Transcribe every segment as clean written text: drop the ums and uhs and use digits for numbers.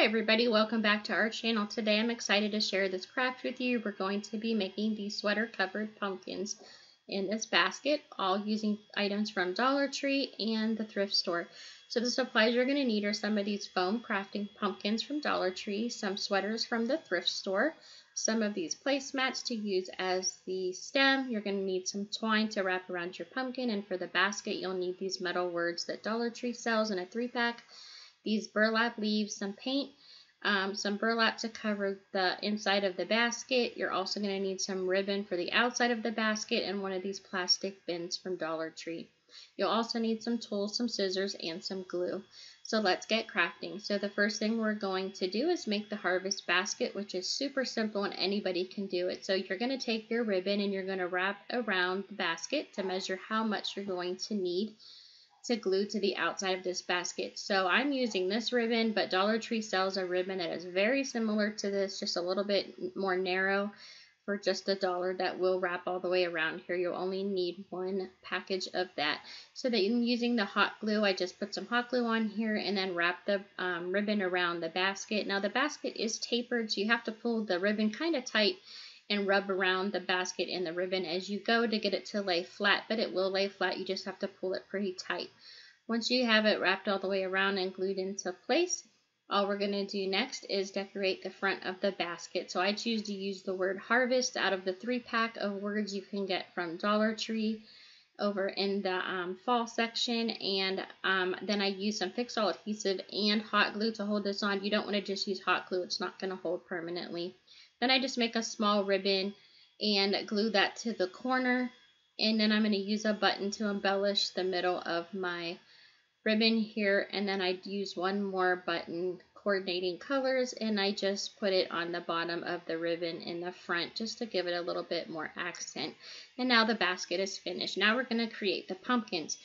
Hi everybody, welcome back to our channel. Today I'm excited to share this craft with you. We're going to be making these sweater covered pumpkins in this basket, all using items from Dollar Tree and the thrift store. So the supplies you're going to need are some of these foam crafting pumpkins from Dollar Tree, some sweaters from the thrift store, some of these placemats to use as the stem. You're going to need some twine to wrap around your pumpkin, and for the basket you'll need these metal words that Dollar Tree sells in a 3-pack. These burlap leaves, some paint, some burlap to cover the inside of the basket. You're also going to need some ribbon for the outside of the basket and one of these plastic bins from Dollar Tree. You'll also need some tools, some scissors, and some glue. So let's get crafting. So the first thing we're going to do is make the harvest basket, which is super simple and anybody can do it. So you're going to take your ribbon and you're going to wrap around the basket to measure how much you're going to need to glue to the outside of this basket. So I'm using this ribbon, but Dollar Tree sells a ribbon that is very similar to this, just a little bit more narrow for just $1 that will wrap all the way around here. You'll only need one package of that. So that I'm using the hot glue, I just put some hot glue on here and then wrap the ribbon around the basket. Now the basket is tapered, so you have to pull the ribbon kind of tight and rub around the basket and the ribbon as you go to get it to lay flat, but it will lay flat. You just have to pull it pretty tight. Once you have it wrapped all the way around and glued into place, all we're going to do next is decorate the front of the basket. So I choose to use the word harvest out of the 3-pack of words you can get from Dollar Tree over in the fall section, and then I use some Fix-All adhesive and hot glue to hold this on. You don't want to just use hot glue, it's not going to hold permanently. Then I just make a small ribbon and glue that to the corner, and then I'm going to use a button to embellish the middle of my ribbon here, and then I use one more button coordinating colors, and I just put it on the bottom of the ribbon in the front just to give it a little bit more accent. And now the basket is finished. Now we're going to create the pumpkins.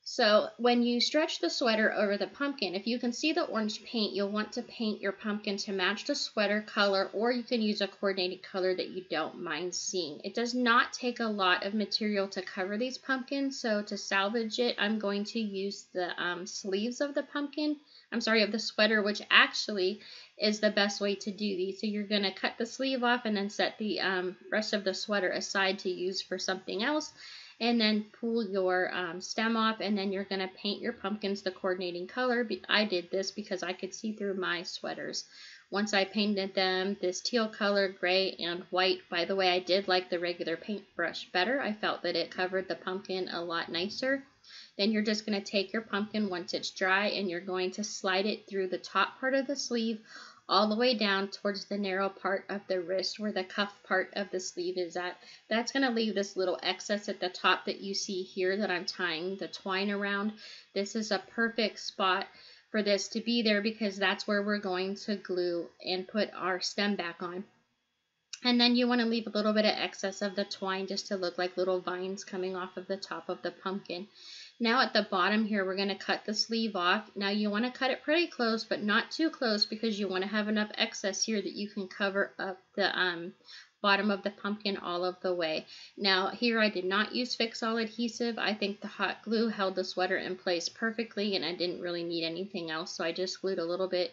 So when you stretch the sweater over the pumpkin, if you can see the orange paint, you'll want to paint your pumpkin to match the sweater color, or you can use a coordinated color that you don't mind seeing. It does not take a lot of material to cover these pumpkins, so to salvage it, I'm going to use the sleeves of the pumpkin. I'm sorry, of the sweater, which actually is the best way to do these. So you're going to cut the sleeve off and then set the rest of the sweater aside to use for something else. And then pull your stem off, and then you're going to paint your pumpkins the coordinating color. I did this because I could see through my sweaters. Once I painted them this teal color, gray, and white. By the way, I did like the regular paintbrush better. I felt that it covered the pumpkin a lot nicer. Then you're just going to take your pumpkin once it's dry, and you're going to slide it through the top part of the sleeve all the way down towards the narrow part of the wrist where the cuff part of the sleeve is at. That's going to leave this little excess at the top that you see here that I'm tying the twine around. This is a perfect spot for this to be there because that's where we're going to glue and put our stem back on. And then you want to leave a little bit of excess of the twine just to look like little vines coming off of the top of the pumpkin. Now at the bottom here, we're going to cut the sleeve off. Now you want to cut it pretty close, but not too close because you want to have enough excess here that you can cover up the bottom of the pumpkin all of the way. Now here I did not use Fix-All adhesive. I think the hot glue held the sweater in place perfectly and I didn't really need anything else. So I just glued a little bit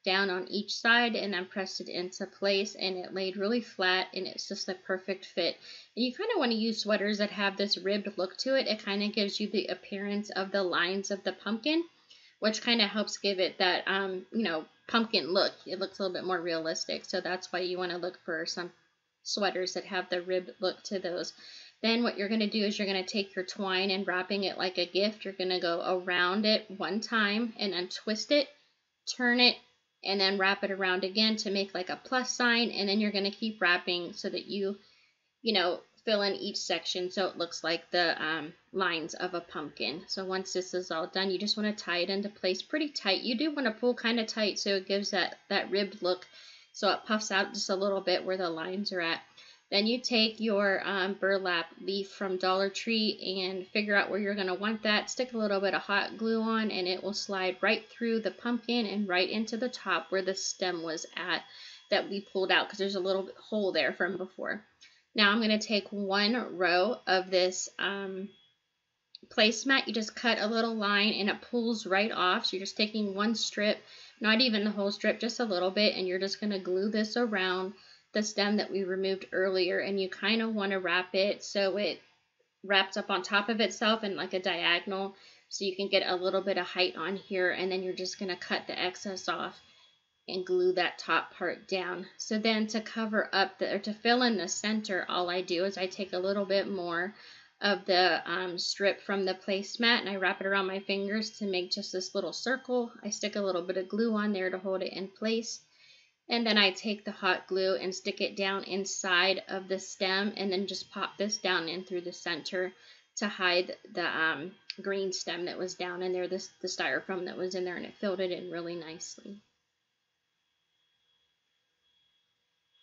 down on each side and then pressed it into place, and it laid really flat and it's just a perfect fit. And you kind of want to use sweaters that have this ribbed look to it. It kind of gives you the appearance of the lines of the pumpkin, which kind of helps give it that pumpkin look. It looks a little bit more realistic, so that's why you want to look for some sweaters that have the ribbed look to those. Then what you're going to do is you're going to take your twine and wrapping it like a gift, you're going to go around it one time and then twist it, turn it, and then wrap it around again to make like a plus sign, and then you're going to keep wrapping so that you fill in each section so it looks like the lines of a pumpkin. So once this is all done, you just want to tie it into place pretty tight. You do want to pull kind of tight so it gives that ribbed look, so it puffs out just a little bit where the lines are at. Then you take your burlap leaf from Dollar Tree and figure out where you're going to want that. Stick a little bit of hot glue on and it will slide right through the pumpkin and right into the top where the stem was at that we pulled out because there's a little hole there from before. Now I'm going to take one row of this placemat. You just cut a little line and it pulls right off. So you're just taking one strip, not even the whole strip, just a little bit, and you're just going to glue this around the stem that we removed earlier, and you kind of want to wrap it so it wraps up on top of itself in like a diagonal, so you can get a little bit of height on here, and then you're just going to cut the excess off and glue that top part down. So then to cover up or to fill in the center, all I do is I take a little bit more of the strip from the placemat and I wrap it around my fingers to make just this little circle. I stick a little bit of glue on there to hold it in place. And then I take the hot glue and stick it down inside of the stem and then just pop this down in through the center to hide the green stem that was down in there, the styrofoam that was in there, and it filled it in really nicely.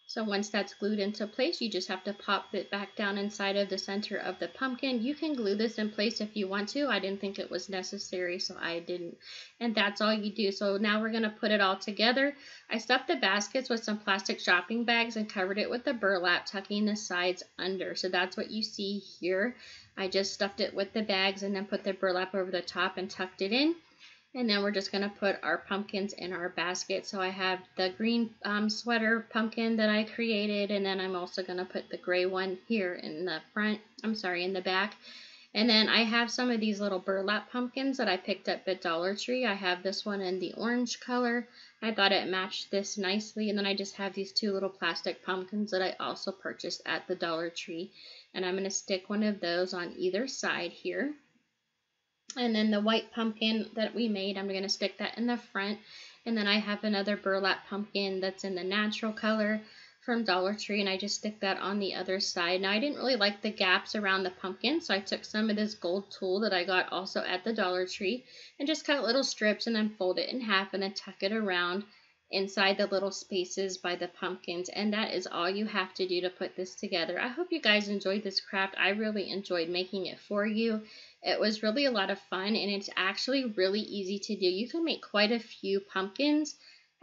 So once that's glued into place, you just have to pop it back down inside of the center of the pumpkin. You can glue this in place if you want to. I didn't think it was necessary, so I didn't. And that's all you do. So now we're going to put it all together. I stuffed the baskets with some plastic shopping bags and covered it with the burlap, tucking the sides under. So that's what you see here. I just stuffed it with the bags and then put the burlap over the top and tucked it in. And then we're just going to put our pumpkins in our basket. So I have the green sweater pumpkin that I created, and then I'm also going to put the gray one here in the front, in the back. And then I have some of these little burlap pumpkins that I picked up at Dollar Tree. I have this one in the orange color. I thought it matched this nicely. And then I just have these two little plastic pumpkins that I also purchased at the Dollar Tree. And I'm going to stick one of those on either side here. And then the white pumpkin that we made, I'm going to stick that in the front. And then I have another burlap pumpkin that's in the natural color from Dollar Tree, and I just stick that on the other side. Now, I didn't really like the gaps around the pumpkin, so I took some of this gold tulle that I got also at the Dollar Tree and just cut little strips and then fold it in half and then tuck it around inside the little spaces by the pumpkins. And that is all you have to do to put this together. I hope you guys enjoyed this craft. I really enjoyed making it for you. It was really a lot of fun, and it's actually really easy to do. You can make quite a few pumpkins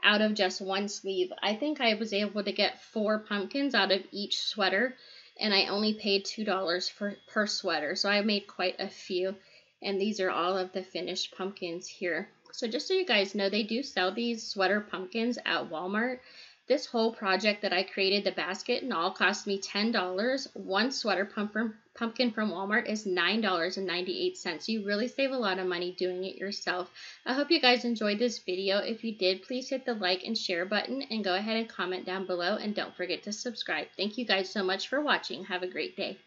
out of just one sleeve. I think I was able to get 4 pumpkins out of each sweater, and I only paid $2 per sweater. So I made quite a few, and these are all of the finished pumpkins here. So just so you guys know, they do sell these sweater pumpkins at Walmart. This whole project that I created, the basket and all, cost me $10. One sweater pumpkin from Walmart is $9.98. You really save a lot of money doing it yourself. I hope you guys enjoyed this video. If you did, please hit the like and share button and go ahead and comment down below, and don't forget to subscribe. Thank you guys so much for watching. Have a great day.